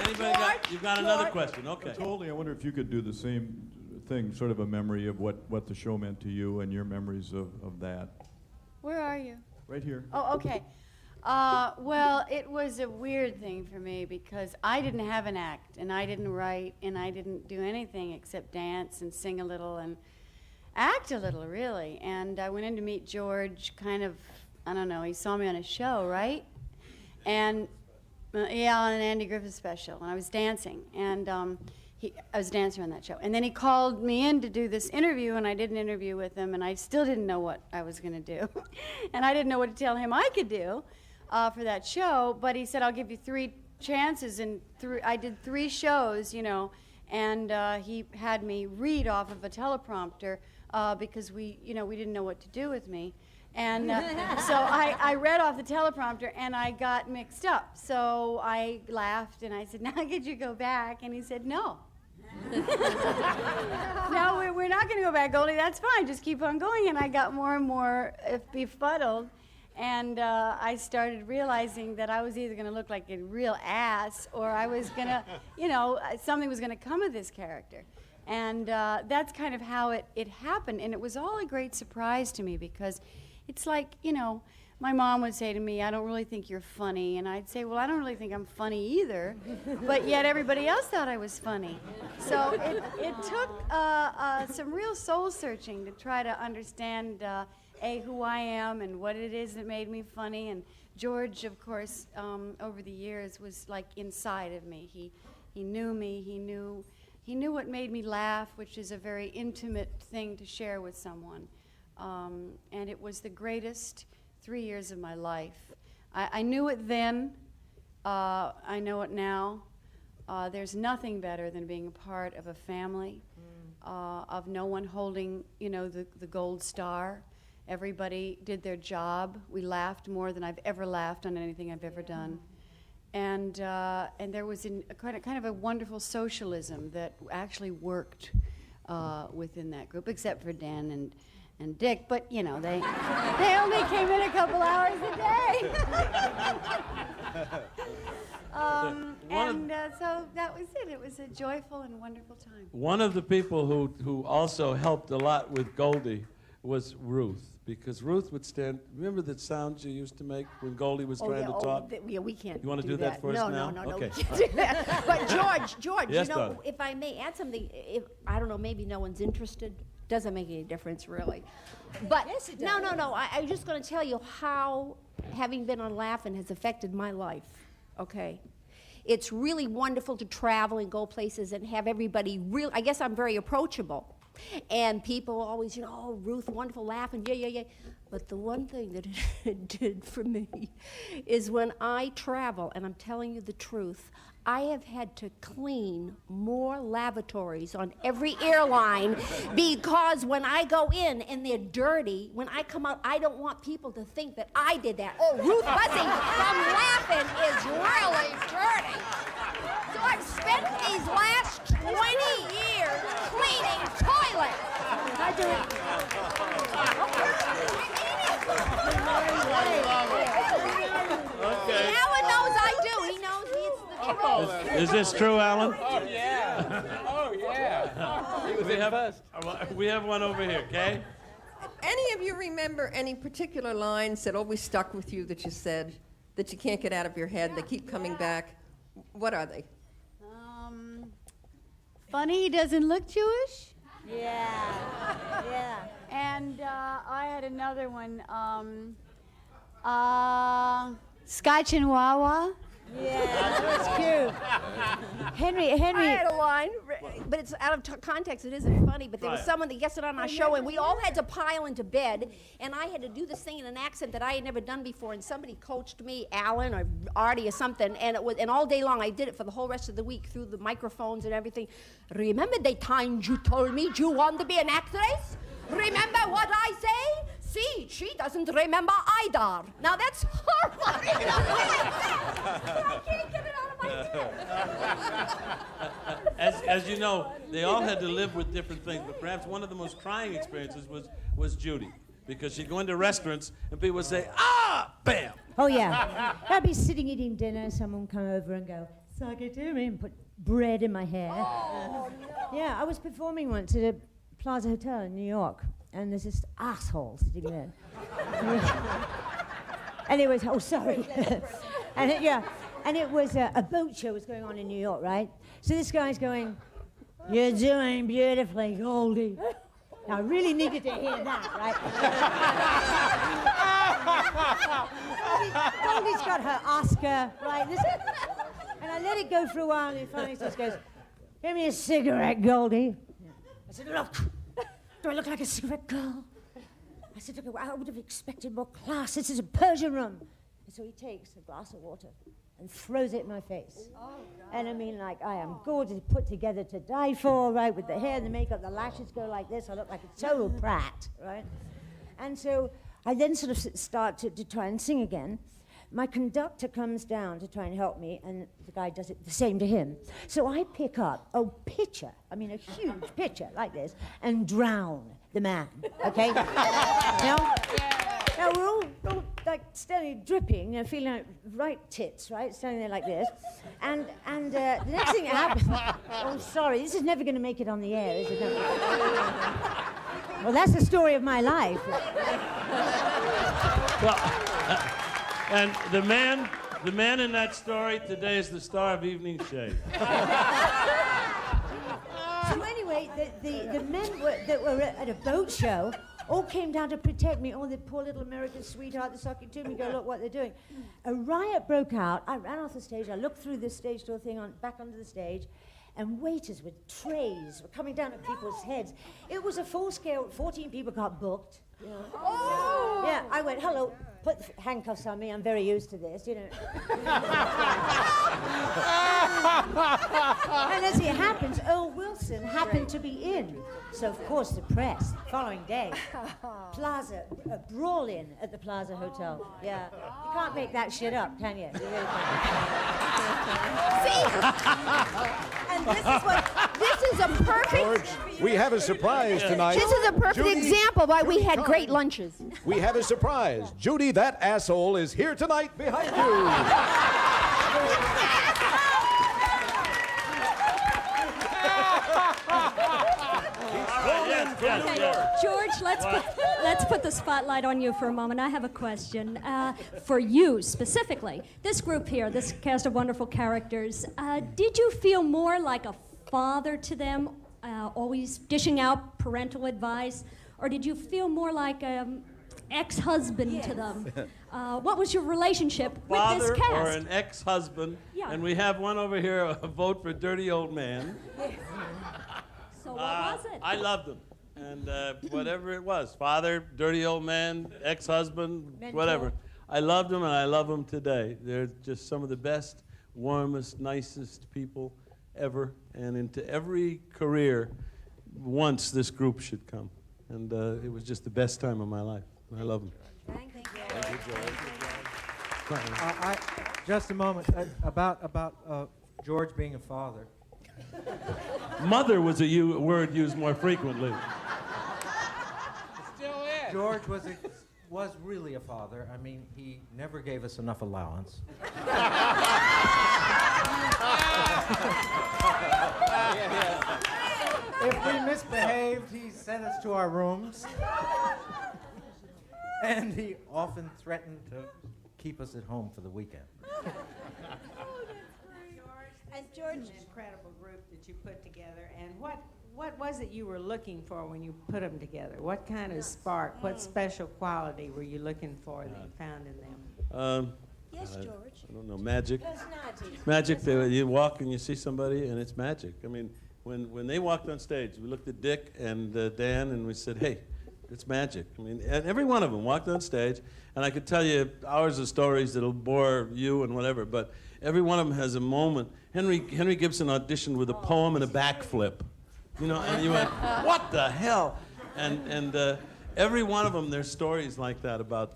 You've got another question. Okay. Totally. I wonder if you could do the same thing, sort of a memory of what the show meant to you and your memories of that. Where are you? Right here. Oh, okay. Well, it was a weird thing for me because I didn't have an act, and I didn't write, and I didn't do anything except dance and sing a little and act a little, really. And I went in to meet George kind of, I don't know, he saw me on a show, right? And, yeah, on an Andy Griffith special, and I was dancing. And I was a dancer on that show. And then he called me in to do this interview, and I did an interview with him, and I still didn't know what I was going to do. And I didn't know what to tell him I could do for that show, but he said, I'll give you 3 chances, and I did 3 shows, you know, and he had me read off of a teleprompter because we didn't know what to do with me. And so I read off the teleprompter, and I got mixed up. So I laughed, and I said, now could you go back? And he said, no. No, we're not going to go back, Goldie. That's fine. Just keep on going. And I got more and more befuddled. And I started realizing that I was either going to look like a real ass or I was going to, something was going to come of this character. And that's kind of how it happened. And it was all a great surprise to me because it's like, my mom would say to me, I don't really think you're funny. And I'd say, well, I don't really think I'm funny either. But yet everybody else thought I was funny. So it took some real soul searching to try to understand, who I am and what it is that made me funny. And George, of course, over the years was like inside of me. He knew me. He knew what made me laugh, which is a very intimate thing to share with someone. And it was the greatest 3 years of my life. I knew it then. I know it now. There's nothing better than being a part of a family, of no one holding, the gold star. Everybody did their job. We laughed more than I've ever laughed on anything I've ever done. And there was kind of a wonderful socialism that actually worked within that group, except for Dan and Dick, but they only came in a couple hours a day. So that was it. It was a joyful and wonderful time. One of the people who also helped a lot with Goldie was Ruth, because Ruth would stand. Remember the sounds you used to make when Goldie was trying to talk? We can't. You want to do that for us now? No, okay. we can't do that. But George, yes, darling. if I may add something, I don't know, maybe no one's interested. Doesn't make any difference, really. But yes, it does. No. I'm just going to tell you how having been on Laugh-In has affected my life. Okay, it's really wonderful to travel and go places and have everybody real. I guess I'm very approachable, and people always, oh, Ruth, wonderful, Laugh-In, yeah. But the one thing that it did for me is when I travel, and I'm telling you the truth, I have had to clean more lavatories on every airline because when I go in and they're dirty, when I come out, I don't want people to think that I did that. Oh, Ruth Buzzy from Laugh-In is really dirty. So I've spent these last 20 years cleaning toilets. I do Okay. Alan knows I do. He knows it's the truth. Is this true, Alan? Oh, yeah. Oh, yeah. He was in first. We have one over here, Kay? Any of you remember any particular lines that always stuck with you that you said that you can't get out of your head? They keep coming back. What are they? Funny he doesn't look Jewish. Yeah. And I had another one. Scotch and Wawa. Yeah, that was cute. Henry. I had a line, but it's out of context. It isn't funny, but there was someone that guessed it on our show, and we all had to pile into bed, and I had to do this thing in an accent that I had never done before, and somebody coached me, Alan or Artie or something, and all day long I did it for the whole rest of the week through the microphones and everything. Remember the times you told me you wanted to be an actress? Remember what I say? See, she doesn't remember either. Now that's horrible. I can't get it out of my head. As you know, they all had to live with different things, but perhaps one of the most trying experiences was Judy, because she'd go into restaurants and people would say, ah, bam. Oh, yeah. I'd be sitting eating dinner, someone come over and go, suck it to me, and put bread in my hair. Oh, no. Yeah, I was performing once at a Plaza Hotel in New York, and there's this asshole sitting there. And it was, oh, sorry. And it was a boat show was going on in New York, right? So this guy's going, you're doing beautifully, Goldie. Now, I really needed to hear that, right? Goldie's got her Oscar, right? And I let it go for a while, and he finally just goes, give me a cigarette, Goldie. I said, look, do I look like a cigarette girl? I said, look, I would have expected more class. This is a Persian room. And so he takes a glass of water and throws it in my face. Oh, and I mean, like, I am gorgeous, put together to die for, right, with the hair and the makeup, the lashes go like this. I look like a total brat, right? And so I then sort of start to try and sing again. My conductor comes down to try and help me, and the guy does it the same to him. So I pick up a pitcher, I mean a huge pitcher like this, and drown the man, okay? Now we're all like standing dripping, feeling like right tits, right? Standing there like this. And the next thing that happens, oh, sorry, this is never going to make it on the air, is it? Well, that's the story of my life. Well, and the man in that story today is the star of Evening Shade. So anyway, the men that were at a boat show all came down to protect me. Oh, the poor little American sweetheart, they're sucking to me, go, look what they're doing. A riot broke out. I ran off the stage. I looked through this stage door thing back onto the stage, and waiters with trays were coming down at people's heads. It was a full scale, 14 people got booked. You know. Oh! Yeah, I went, hello, put handcuffs on me, I'm very used to this, you know. And as it happens, Earl Wilson happened to be in. So, of course, the press, following day, Plaza, a brawl-in at the Plaza Hotel. Yeah, you can't make that shit up, can you? You really can't. And this is a perfect... George, we have a surprise tonight. This is a perfect Judy, example why we had come. great lunches. We have a surprise. Judy, that asshole is here tonight behind you. George, let's put the spotlight on you for a moment. I have a question for you specifically. This group here, this cast of wonderful characters, did you feel more like a father to them, always dishing out parental advice, or did you feel more like an ex-husband to them? What was your relationship with this Father cast? or an ex-husband, Yeah. and we have one over here, a vote for Dirty Old Man. So what was it? I loved him. And whatever it was, father, dirty old man, ex-husband, Mentor. whatever. I loved them, and I love them today. They're just some of the best, warmest, nicest people ever. And into every career, once this group should come. And it was just the best time of my life. I love them. Thank you. Just a moment about George being a father. Mother was a word used more frequently. George was really a father. I mean, he never gave us enough allowance. If we misbehaved, he sent us to our rooms. And he often threatened to keep us at home for the weekend. And George, an incredible group that you put together. And what was it you were looking for when you put them together? What kind of spark, what special quality were you looking for that you found in them? Yes, George. I don't know, magic. Personality. Magic, you walk and you see somebody, and it's magic. I mean, when they walked on stage, we looked at Dick and Dan, and we said, hey, it's magic. I mean, and every one of them walked on stage, and I could tell you hours of stories that'll bore you and whatever, but every one of them has a moment. Henry Gibson auditioned with a poem and a backflip. You know, and you went, what the hell? And every one of them, there's stories like that about